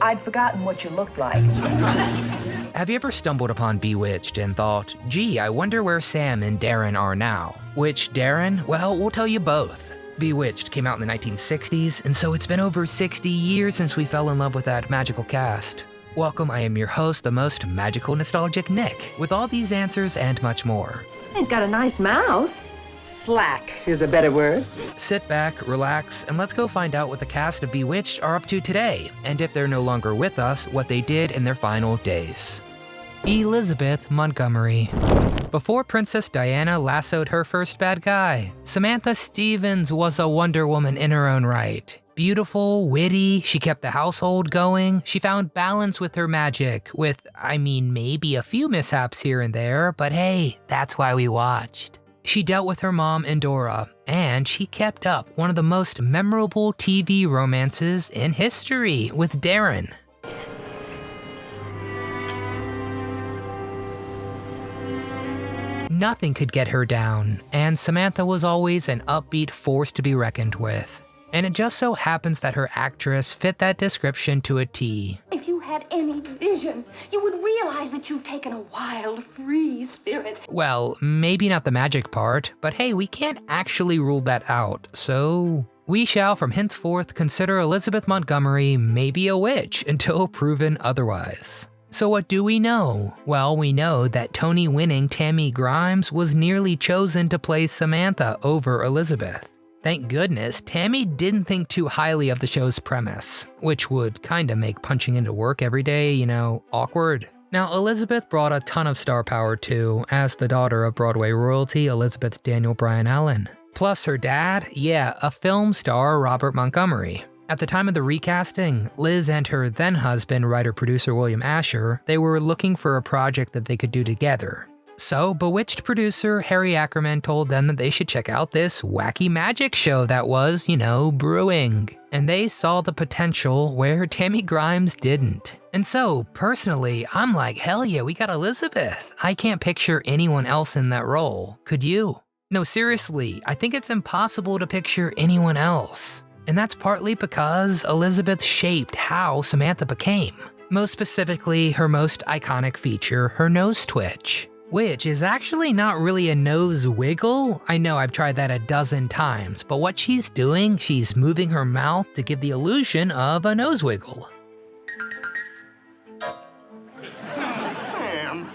I'd forgotten what you looked like. Have you ever stumbled upon Bewitched and thought, gee, I wonder where Sam and Darren are now? Which Darren? Well, we'll tell you both. Bewitched came out in the 1960s, and so it's been over 60 years since we fell in love with that magical cast. Welcome, I am your host, the most magical nostalgic Nick, with all these answers and much more. He's got a nice mouth. Slack is a better word. Sit back, relax, and let's go find out what the cast of Bewitched are up to today, and if they're no longer with us, what they did in their final days. Elizabeth Montgomery. Before Princess Diana lassoed her first bad guy, Samantha Stevens was a Wonder Woman in her own right. Beautiful, witty, she kept the household going, she found balance with her magic, with, maybe a few mishaps here and there, but hey, that's why we watched. She dealt with her mom, Endora, and she kept up one of the most memorable TV romances in history with Darren. Nothing could get her down, and Samantha was always an upbeat force to be reckoned with. And it just so happens that her actress fit that description to a T. If you had any vision, you would realize that you've taken a wild, free spirit. Well, maybe not the magic part, but hey, we can't actually rule that out, so we shall from henceforth consider Elizabeth Montgomery maybe a witch until proven otherwise. So what do we know? Well, we know that Tony-winning Tammy Grimes was nearly chosen to play Samantha over Elizabeth. Thank goodness, Tammy didn't think too highly of the show's premise, which would kinda make punching into work every day, awkward. Now, Elizabeth brought a ton of star power too, as the daughter of Broadway royalty Elizabeth Daniel Bryan Allen. Plus her dad, a film star Robert Montgomery. At the time of the recasting, Liz and her then-husband, writer-producer William Asher, they were looking for a project that they could do together. So, Bewitched producer Harry Ackerman told them that they should check out this wacky magic show that was, brewing. And they saw the potential where Tammy Grimes didn't. And so, personally, I'm like, hell yeah, we got Elizabeth. I can't picture anyone else in that role. Could you? No, seriously, I think it's impossible to picture anyone else. And that's partly because Elizabeth shaped how Samantha became. Most specifically, her most iconic feature, her nose twitch. Which is actually not really a nose wiggle. I know I've tried that a dozen times, but what she's doing, she's moving her mouth to give the illusion of a nose wiggle. Sam.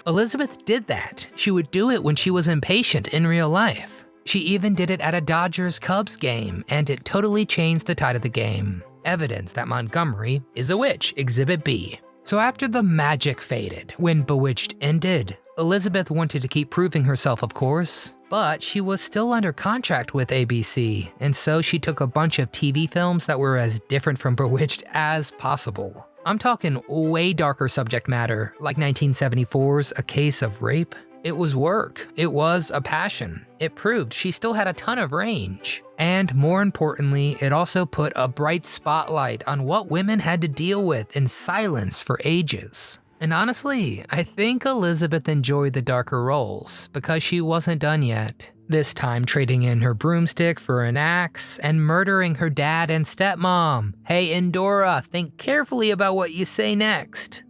Elizabeth did that. She would do it when she was impatient in real life. She even did it at a Dodgers-Cubs game, and it totally changed the tide of the game. Evidence that Montgomery is a witch, Exhibit B. So after the magic faded, when Bewitched ended, Elizabeth wanted to keep proving herself, of course, but she was still under contract with ABC, and so she took a bunch of TV films that were as different from Bewitched as possible. I'm talking way darker subject matter, like 1974's A Case of Rape. It was work. It was a passion. It proved she still had a ton of range. And more importantly, it also put a bright spotlight on what women had to deal with in silence for ages. And honestly, I think Elizabeth enjoyed the darker roles because she wasn't done yet. This time trading in her broomstick for an axe and murdering her dad and stepmom. Hey, Endora, think carefully about what you say next.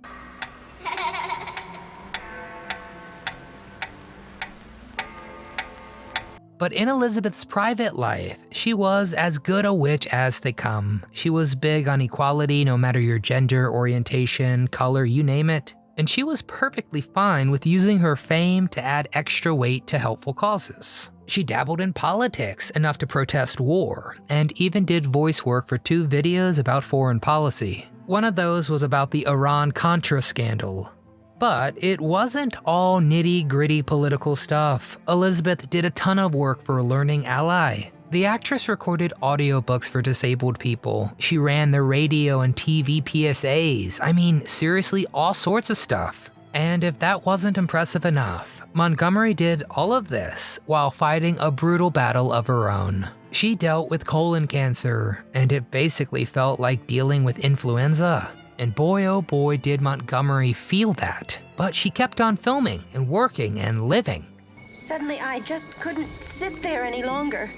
But in Elizabeth's private life, she was as good a witch as they come. She was big on equality no matter your gender, orientation, color, you name it. And she was perfectly fine with using her fame to add extra weight to helpful causes. She dabbled in politics enough to protest war, and even did voice work for 2 videos about foreign policy. One of those was about the Iran-Contra scandal. But it wasn't all nitty-gritty political stuff. Elizabeth did a ton of work for Learning Ally. The actress recorded audiobooks for disabled people. She ran the radio and TV PSAs. Seriously, all sorts of stuff. And if that wasn't impressive enough, Montgomery did all of this while fighting a brutal battle of her own. She dealt with colon cancer, and it basically felt like dealing with influenza. And boy oh boy did Montgomery feel that. But she kept on filming and working and living. Suddenly, I just couldn't sit there any longer.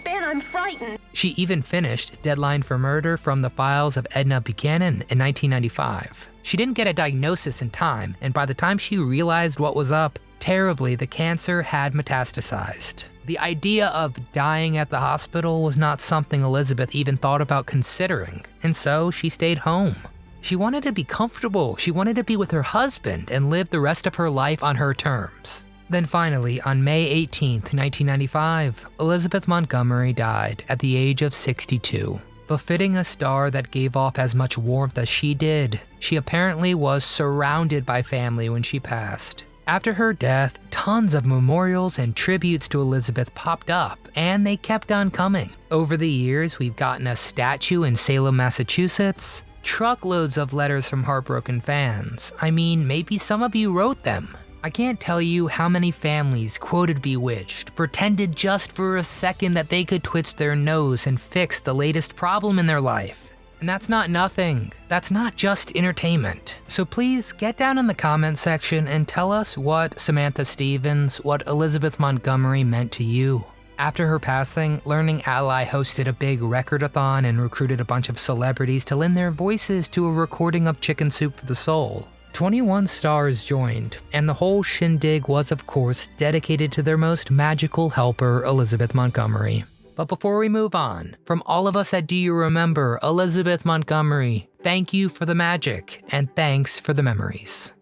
Ben, I'm frightened. She even finished Deadline for Murder from the Files of Edna Buchanan in 1995. She didn't get a diagnosis in time, and by the time she realized what was up, terribly, the cancer had metastasized. The idea of dying at the hospital was not something Elizabeth even thought about considering, and so she stayed home. She wanted to be comfortable, she wanted to be with her husband and live the rest of her life on her terms. Then finally, on May 18th, 1995, Elizabeth Montgomery died at the age of 62. Befitting a star that gave off as much warmth as she did, she apparently was surrounded by family when she passed. After her death, tons of memorials and tributes to Elizabeth popped up, and they kept on coming. Over the years, we've gotten a statue in Salem, Massachusetts, truckloads of letters from heartbroken fans. I mean, maybe some of you wrote them. I can't tell you how many families quoted Bewitched, pretended just for a second that they could twitch their nose and fix the latest problem in their life. And that's not nothing. That's not just entertainment. So please get down in the comment section and tell us what Samantha Stevens, what Elizabeth Montgomery meant to you. After her passing, Learning Ally hosted a big recordathon and recruited a bunch of celebrities to lend their voices to a recording of Chicken Soup for the Soul. 21 stars joined, and the whole shindig was of course dedicated to their most magical helper, Elizabeth Montgomery. But before we move on, from all of us at Do You Remember, Elizabeth Montgomery, thank you for the magic, and thanks for the memories.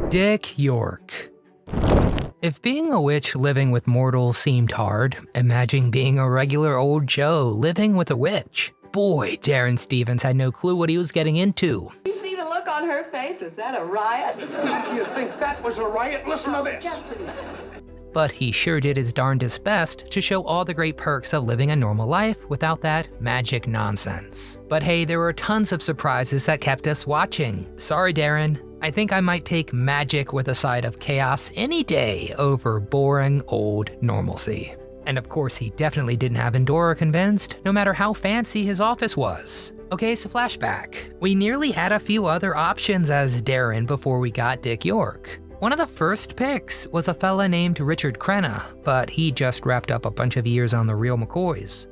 Dick York. If being a witch living with mortals seemed hard, imagine being a regular old Joe living with a witch. Boy, Darren Stevens had no clue what he was getting into. You see the look on her face? Was that a riot? You think that was a riot? Listen to this. Just a minute. But he sure did his darndest best to show all the great perks of living a normal life without that magic nonsense. But hey, there were tons of surprises that kept us watching. Sorry, Darren. I think I might take magic with a side of chaos any day over boring old normalcy. And of course, he definitely didn't have Endora convinced, no matter how fancy his office was. Okay, so flashback. We nearly had a few other options as Darren before we got Dick York. One of the first picks was a fella named Richard Crenna, but he just wrapped up a bunch of years on the Real McCoys.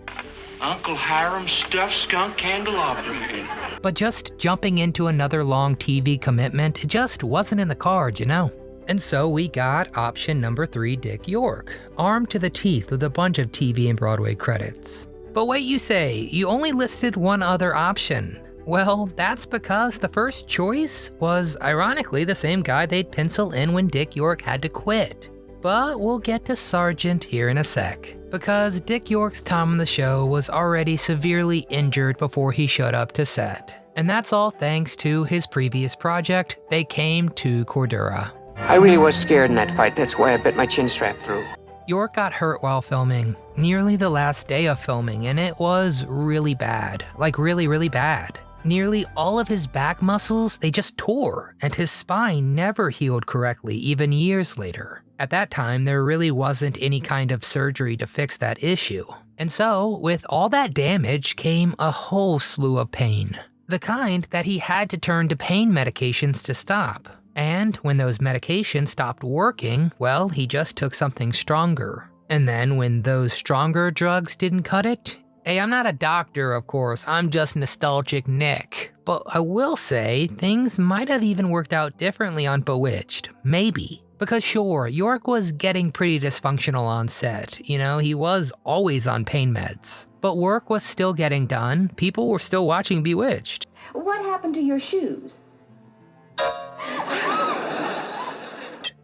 Uncle Hiram's stuffed skunk candelabra. But just jumping into another long TV commitment, it just wasn't in the cards, you know? And so we got option number 3, Dick York, armed to the teeth with a bunch of TV and Broadway credits. But wait, you say, you only listed one other option. Well, that's because the first choice was ironically the same guy they'd pencil in when Dick York had to quit. But we'll get to Sargent here in a sec, because Dick York's time on the show was already severely injured before he showed up to set. And that's all thanks to his previous project, They Came to Cordura. I really was scared in that fight, that's why I bit my chin strap through. York got hurt while filming, nearly the last day of filming, and it was really bad. Like really, really bad. Nearly all of his back muscles, they just tore, and his spine never healed correctly even years later. At that time, there really wasn't any kind of surgery to fix that issue. And so, with all that damage came a whole slew of pain. The kind that he had to turn to pain medications to stop. And when those medications stopped working, well, he just took something stronger. And then when those stronger drugs didn't cut it, hey, I'm not a doctor, of course, I'm just nostalgic Nick. But I will say, things might have even worked out differently on Bewitched. Maybe. Because sure, York was getting pretty dysfunctional on set. You know, he was always on pain meds. But work was still getting done. People were still watching Bewitched. What happened to your shoes?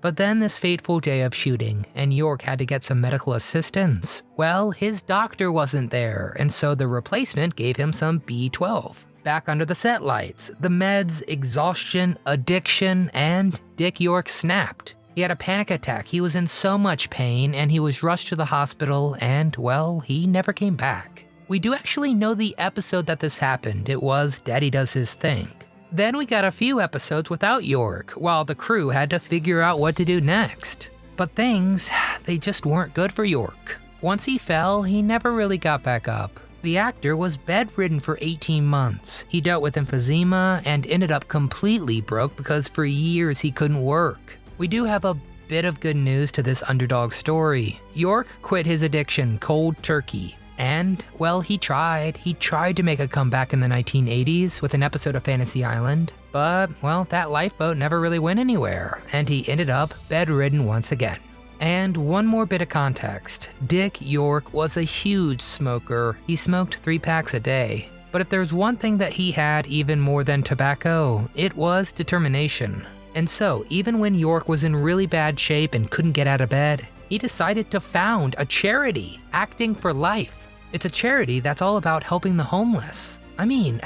But then this fateful day of shooting, and York had to get some medical assistance. Well, his doctor wasn't there, and so the replacement gave him some B12. Back under the set lights, the meds, exhaustion, addiction, and Dick York snapped. He had a panic attack, he was in so much pain, and he was rushed to the hospital, and, well, he never came back. We do actually know the episode that this happened. It was Daddy Does His Thing. Then we got a few episodes without York, while the crew had to figure out what to do next. But things, they just weren't good for York. Once he fell, he never really got back up. The actor was bedridden for 18 months. He dealt with emphysema and ended up completely broke because for years he couldn't work. We do have a bit of good news to this underdog story. York quit his addiction cold turkey. And, well, he tried. He tried to make a comeback in the 1980s with an episode of Fantasy Island, but, well, that lifeboat never really went anywhere, and he ended up bedridden once again. And one more bit of context. Dick York was a huge smoker. He smoked 3 packs a day. But if there's one thing that he had even more than tobacco, it was determination. And so, even when York was in really bad shape and couldn't get out of bed, he decided to found a charity, Acting for Life. It's a charity that's all about helping the homeless. I mean,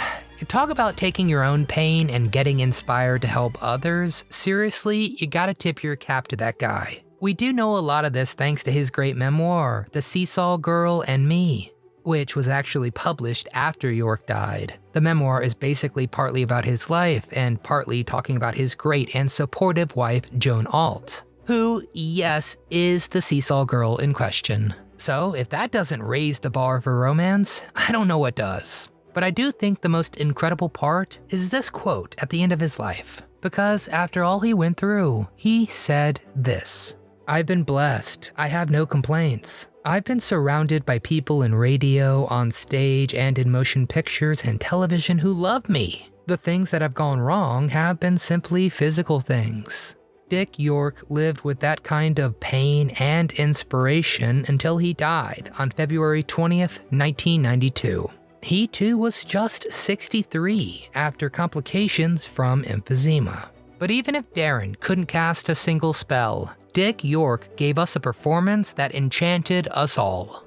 talk about taking your own pain and getting inspired to help others. Seriously, you gotta tip your cap to that guy. We do know a lot of this thanks to his great memoir, The Seesaw Girl and Me, which was actually published after York died. The memoir is basically partly about his life and partly talking about his great and supportive wife, Joan Alt, who, yes, is the Seesaw Girl in question. So if that doesn't raise the bar for romance, I don't know what does. But I do think the most incredible part is this quote at the end of his life. Because after all he went through, he said this: "I've been blessed. I have no complaints. I've been surrounded by people in radio, on stage, and in motion pictures and television who love me. The things that have gone wrong have been simply physical things." Dick York lived with that kind of pain and inspiration until he died on February 20th, 1992. He too was just 63 after complications from emphysema. But even if Darren couldn't cast a single spell, Dick York gave us a performance that enchanted us all.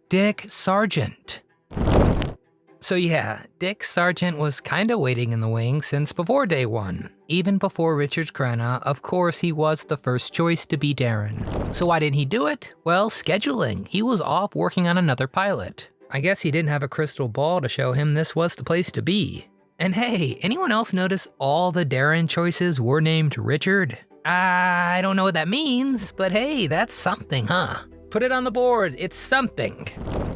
Dick Sargent. So yeah, Dick Sargent was kinda waiting in the wings since before day one. Even before Richard Crenna, of course he was the first choice to be Darren. So why didn't he do it? Well, scheduling. He was off working on another pilot. I guess he didn't have a crystal ball to show him this was the place to be. And hey, anyone else notice all the Darren choices were named Richard? I don't know what that means, but hey, that's something, huh? Put it on the board, it's something.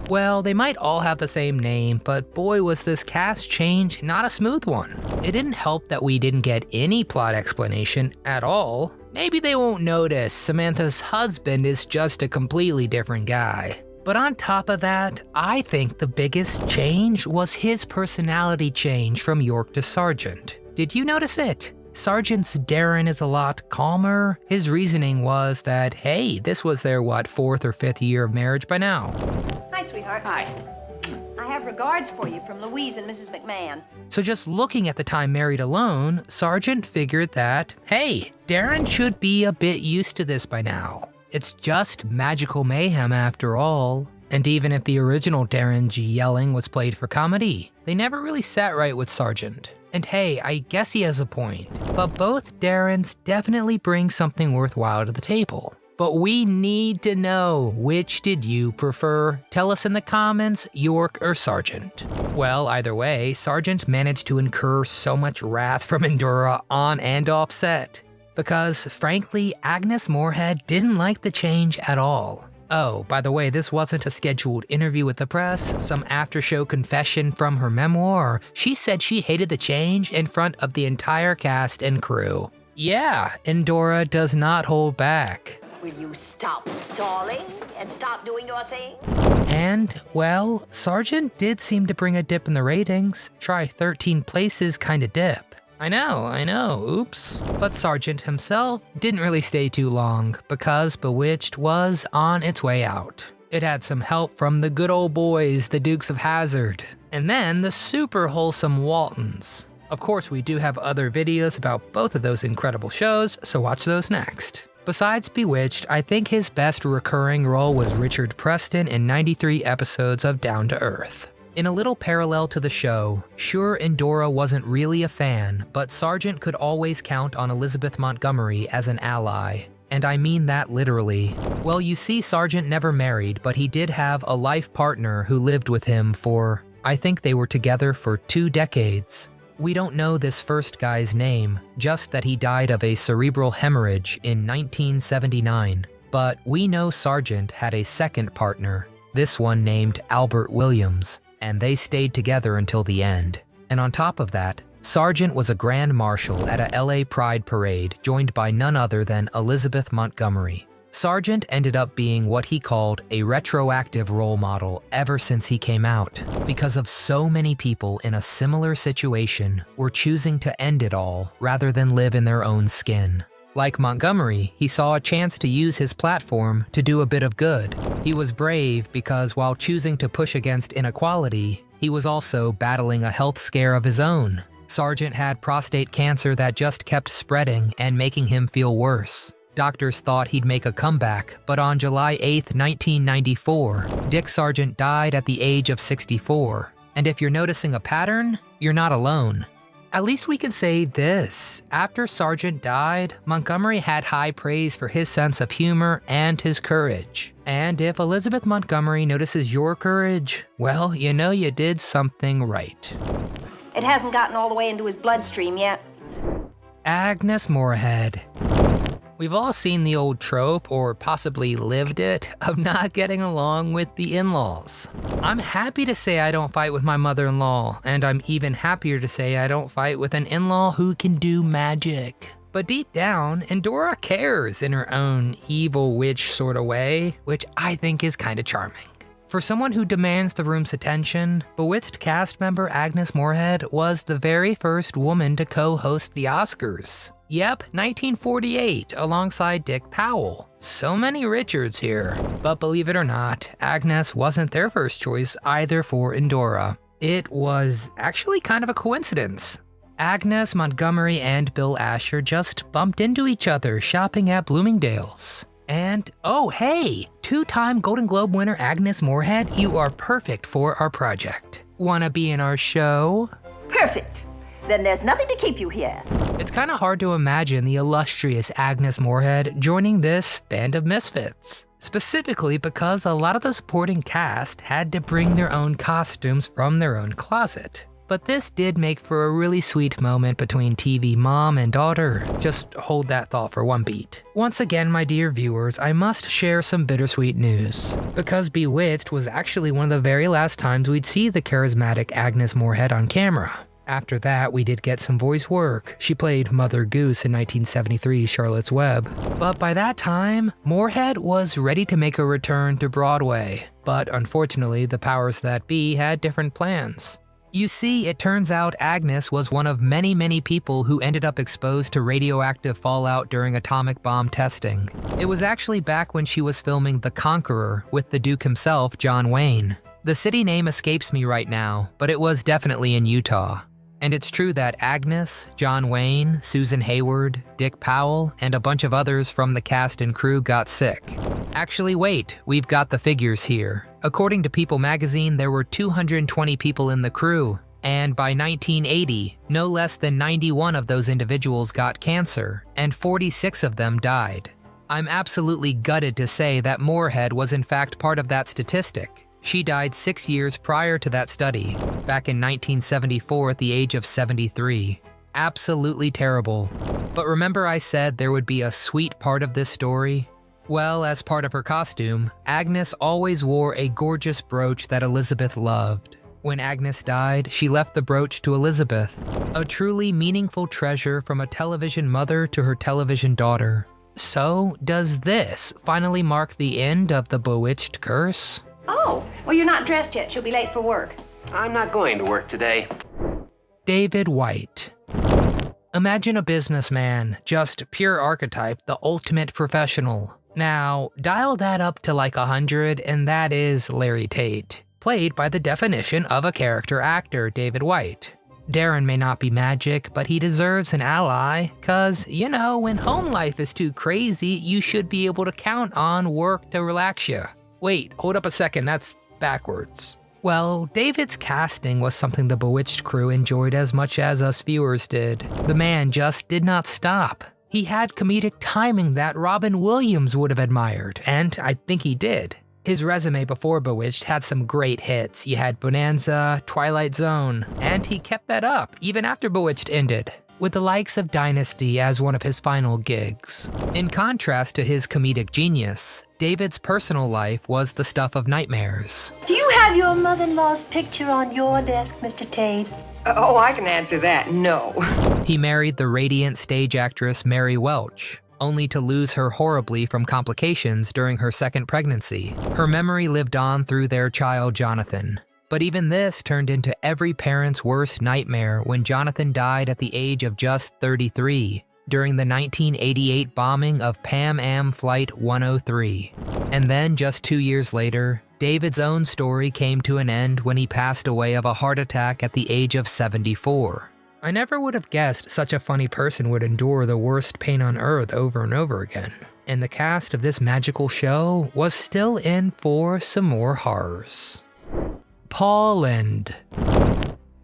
Well, they might all have the same name, but boy was this cast change not a smooth one. It didn't help that we didn't get any plot explanation at all. Maybe they won't notice Samantha's husband is just a completely different guy. But on top of that, I think the biggest change was his personality change from York to Sargent. Did you notice it? Sargent's Darren is a lot calmer. His reasoning was that, hey, this was their, 4th or 5th year of marriage by now. Hi, sweetheart. Hi. I have regards for you from Louise and Mrs. McMahon. So just looking at the time married alone, Sargent figured that, hey, Darren should be a bit used to this by now. It's just magical mayhem after all. And even if the original Darren's yelling was played for comedy, they never really sat right with Sargent. And hey, I guess he has a point, but both Darrens definitely bring something worthwhile to the table. But we need to know, which did you prefer? Tell us in the comments, York or Sargent. Well, either way, Sargent managed to incur so much wrath from Endora on and off set. Because, frankly, Agnes Moorehead didn't like the change at all. Oh, by the way, this wasn't a scheduled interview with the press, some after-show confession from her memoir. She said she hated the change in front of the entire cast and crew. Yeah, Endora does not hold back. Will you stop stalling and stop doing your thing? And, well, Sargent did seem to bring a dip in the ratings. Try 13 places kinda dip. I know, oops. But Sargent himself didn't really stay too long because Bewitched was on its way out. It had some help from the good old boys, the Dukes of Hazzard, and then the super wholesome Waltons. Of course, we do have other videos about both of those incredible shows, so watch those next. Besides Bewitched, I think his best recurring role was Richard Preston in 93 episodes of Down to Earth. In a little parallel to the show, sure, Endora wasn't really a fan, but Sargent could always count on Elizabeth Montgomery as an ally. And I mean that literally. Well, you see, Sargent never married, but he did have a life partner who lived with him for, I think they were together for 2 decades. We don't know this first guy's name, just that he died of a cerebral hemorrhage in 1979. But we know Sargent had a second partner, this one named Albert Williams, and they stayed together until the end. And on top of that, Sargent was a grand marshal at a LA Pride parade joined by none other than Elizabeth Montgomery. Sargent ended up being what he called a retroactive role model ever since he came out, because of so many people in a similar situation were choosing to end it all rather than live in their own skin. Like Montgomery, he saw a chance to use his platform to do a bit of good. He was brave because while choosing to push against inequality, he was also battling a health scare of his own. Sargent had prostate cancer that just kept spreading and making him feel worse. Doctors thought he'd make a comeback, but on July 8, 1994, Dick Sargent died at the age of 64. And if you're noticing a pattern, you're not alone. At least we can say this: after Sargent died, Montgomery had high praise for his sense of humor and his courage. And if Elizabeth Montgomery notices your courage, well, you know you did something right. It hasn't gotten all the way into his bloodstream yet. Agnes Moorehead. We've all seen the old trope, or possibly lived it, of not getting along with the in-laws. I'm happy to say I don't fight with my mother-in-law, and I'm even happier to say I don't fight with an in-law who can do magic. But deep down, Endora cares in her own evil witch sort of way, which I think is kind of charming. For someone who demands the room's attention, Bewitched cast member Agnes Moorehead was the very first woman to co-host the Oscars. Yep, 1948, alongside Dick Powell. So many Richards here. But believe it or not, Agnes wasn't their first choice either for Endora. It was actually kind of a coincidence. Agnes, Montgomery, and Bill Asher just bumped into each other shopping at Bloomingdale's. And, oh hey, two-time Golden Globe winner Agnes Moorehead, you are perfect for our project. Wanna be in our show? Perfect. Then there's nothing to keep you here. It's kinda hard to imagine the illustrious Agnes Moorehead joining this band of misfits. Specifically because a lot of the supporting cast had to bring their own costumes from their own closet. But this did make for a really sweet moment between TV mom and daughter. Just hold that thought for one beat. Once again, my dear viewers, I must share some bittersweet news. Because Bewitched was actually one of the very last times we'd see the charismatic Agnes Moorehead on camera. After that, we did get some voice work. She played Mother Goose in 1973's Charlotte's Web. But by that time, Moorehead was ready to make a return to Broadway. But unfortunately, the powers that be had different plans. You see, it turns out Agnes was one of many people who ended up exposed to radioactive fallout during atomic bomb testing. It was actually back when she was filming The Conqueror with the Duke himself, John Wayne. The city name escapes me right now, but it was definitely in Utah. And it's true that Agnes, John Wayne, Susan Hayward, Dick Powell, and a bunch of others from the cast and crew got sick. Actually, wait, we've got the figures here. According to People magazine, there were 220 people in the crew, and by 1980, no less than 91 of those individuals got cancer, and 46 of them died. I'm absolutely gutted to say that Moorehead was in fact part of that statistic. She died 6 years prior to that study, back in 1974 at the age of 73. Absolutely terrible. But remember I said there would be a sweet part of this story? Well, as part of her costume, Agnes always wore a gorgeous brooch that Elizabeth loved. When Agnes died, she left the brooch to Elizabeth, a truly meaningful treasure from a television mother to her television daughter. So, does this finally mark the end of the Bewitched curse? Oh, well, you're not dressed yet. She'll be late for work. I'm not going to work today. David White. Imagine a businessman, just pure archetype, the ultimate professional. Now, dial that up to like 100, and that is Larry Tate, played by the definition of a character actor, David White. Darren may not be magic, but he deserves an ally, cause, you know, when home life is too crazy, you should be able to count on work to relax you. Wait, hold up a second, that's backwards. Well, David's casting was something the Bewitched crew enjoyed as much as us viewers did. The man just did not stop. He had comedic timing that Robin Williams would have admired, and I think he did. His resume before Bewitched had some great hits. You had Bonanza, Twilight Zone, and he kept that up even after Bewitched ended, with the likes of Dynasty as one of his final gigs. In contrast to his comedic genius, David's personal life was the stuff of nightmares. Do you have your mother-in-law's picture on your desk, Mr. Tate? Oh, I can answer that. No. He married the radiant stage actress Mary Welch, only to lose her horribly from complications during her second pregnancy. Her memory lived on through their child Jonathan. But even this turned into every parent's worst nightmare when Jonathan died at the age of just 33 during the 1988 bombing of Pan Am Flight 103. And then just 2 years later, David's own story came to an end when he passed away of a heart attack at the age of 74. I never would have guessed such a funny person would endure the worst pain on earth over and over again. And the cast of this magical show was still in for some more horrors. Paul Lynde.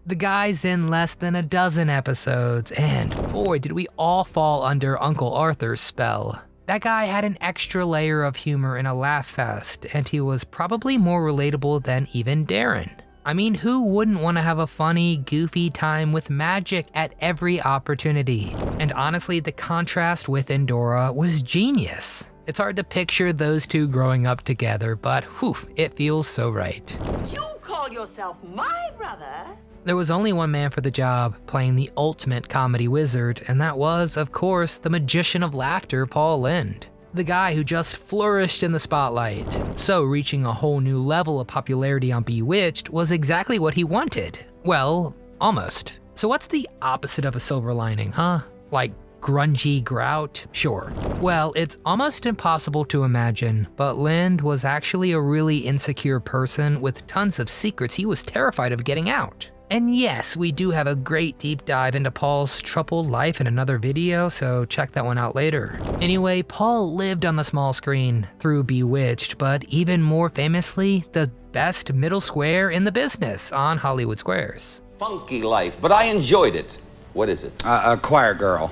The guy's in less than a dozen episodes, and boy did we all fall under Uncle Arthur's spell. That guy had an extra layer of humor and a laugh fest, and he was probably more relatable than even Darren. I mean, who wouldn't want to have a funny, goofy time with magic at every opportunity? And honestly, the contrast with Endora was genius. It's hard to picture those two growing up together, but whew, it feels so right. You call yourself my brother? There was only one man for the job, playing the ultimate comedy wizard, and that was, of course, the magician of laughter, Paul Lynde. The guy who just flourished in the spotlight. So reaching a whole new level of popularity on Bewitched was exactly what he wanted. Well, almost. So what's the opposite of a silver lining, huh? Like grungy grout? Sure. Well, it's almost impossible to imagine, but Lynde was actually a really insecure person with tons of secrets he was terrified of getting out. And yes, we do have a great deep dive into Paul's troubled life in another video, so check that one out later. Anyway, Paul lived on the small screen through Bewitched, but even more famously, the best middle square in the business on Hollywood Squares. Funky life, but I enjoyed it. What is it? A choir girl.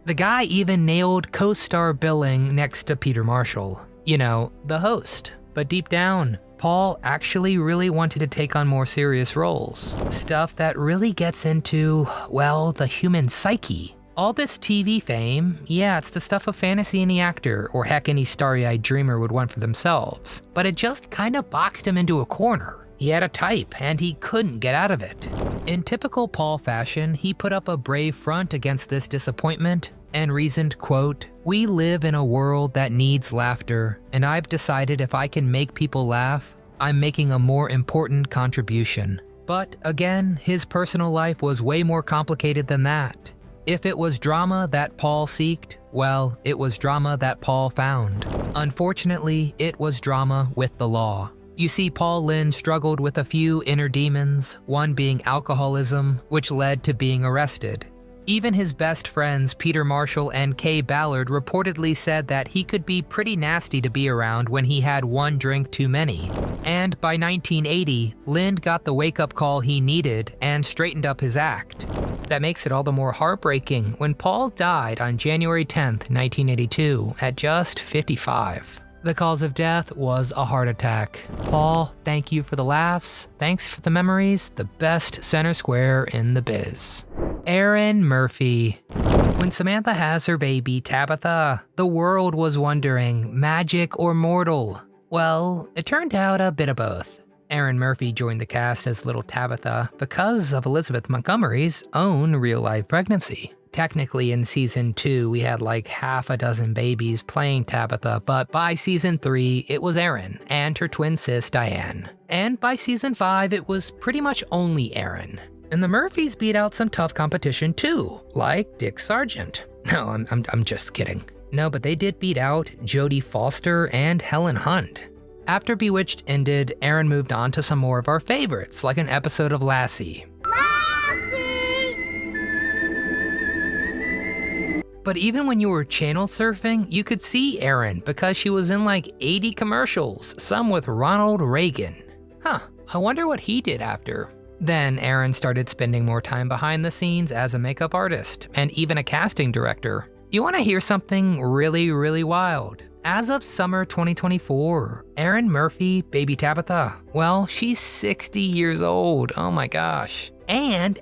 The guy even nailed co-star billing next to Peter Marshall. You know, the host. But deep down, Paul actually really wanted to take on more serious roles. Stuff that really gets into, well, the human psyche. All this TV fame, yeah, it's the stuff a fantasy any actor, or heck any starry-eyed dreamer would want for themselves. But it just kind of boxed him into a corner. He had a type, and he couldn't get out of it. In typical Paul fashion, he put up a brave front against this disappointment and reasoned, quote, "We live in a world that needs laughter, and I've decided if I can make people laugh, I'm making a more important contribution." But again, his personal life was way more complicated than that. If it was drama that Paul seeked, well, it was drama that Paul found. Unfortunately, it was drama with the law. You see, Paul Lynde struggled with a few inner demons, one being alcoholism, which led to being arrested. Even his best friends, Peter Marshall and Kay Ballard, reportedly said that he could be pretty nasty to be around when he had one drink too many. And by 1980, Lynde got the wake-up call he needed and straightened up his act. That makes it all the more heartbreaking when Paul died on January 10th, 1982, at just 55. The cause of death was a heart attack. Paul, thank you for the laughs, thanks for the memories, the best center square in the biz. Erin Murphy. When Samantha has her baby, Tabitha, the world was wondering, magic or mortal? Well, it turned out a bit of both. Erin Murphy joined the cast as little Tabitha because of Elizabeth Montgomery's own real-life pregnancy. Technically, in season 2, we had like half a dozen babies playing Tabitha, but by season 3, it was Erin and her twin sis, Diane. And by season 5, it was pretty much only Erin. And the Murphys beat out some tough competition too, like Dick Sargent. No, I'm just kidding. No, but they did beat out Jodie Foster and Helen Hunt. After Bewitched ended, Erin moved on to some more of our favorites, like an episode of Lassie. But even when you were channel surfing, you could see Erin because she was in like 80 commercials, some with Ronald Reagan. Huh, I wonder what he did after. Then Erin started spending more time behind the scenes as a makeup artist and even a casting director. You want to hear something really, really wild? As of summer 2024, Erin Murphy, baby Tabitha, well, she's 60 years old, oh my gosh. And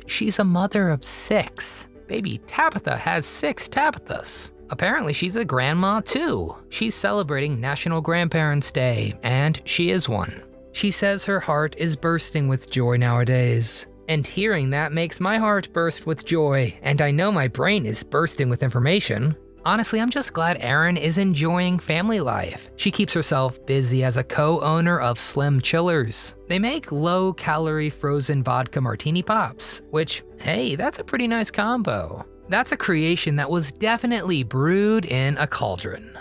she's a mother of 6. Baby Tabitha has 6 Tabithas. Apparently she's a grandma too. She's celebrating National Grandparents' Day, and she is one. She says her heart is bursting with joy nowadays. And hearing that makes my heart burst with joy, and I know my brain is bursting with information. Honestly, I'm just glad Erin is enjoying family life. She keeps herself busy as a co-owner of Slim Chillers. They make low-calorie frozen vodka martini pops, which, hey, that's a pretty nice combo. That's a creation that was definitely brewed in a cauldron.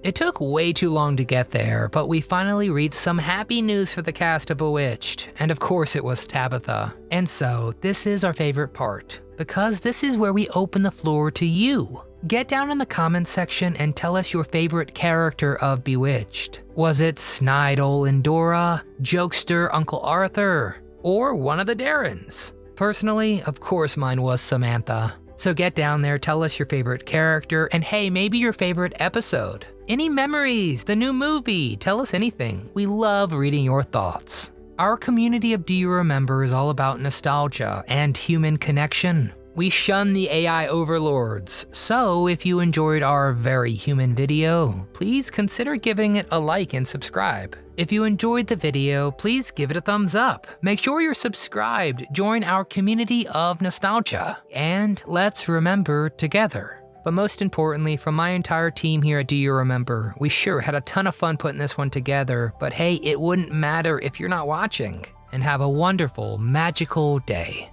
It took way too long to get there, but we finally reached some happy news for the cast of Bewitched, and of course it was Tabitha. And so, this is our favorite part, because this is where we open the floor to you. Get down in the comments section and tell us your favorite character of Bewitched. Was it snide ol' Endora, jokester Uncle Arthur, or one of the Darrens? Personally, of course mine was Samantha. So get down there, tell us your favorite character, and hey, maybe your favorite episode. Any memories, the new movie, tell us anything. We love reading your thoughts. Our community of Do You Remember is all about nostalgia and human connection. We shun the AI overlords, so if you enjoyed our very human video, please consider giving it a like and subscribe. If you enjoyed the video, please give it a thumbs up. Make sure you're subscribed, join our community of nostalgia, and let's remember together. But most importantly, from my entire team here at Do You Remember, we sure had a ton of fun putting this one together, but hey, it wouldn't matter if you're not watching. And have a wonderful, magical day.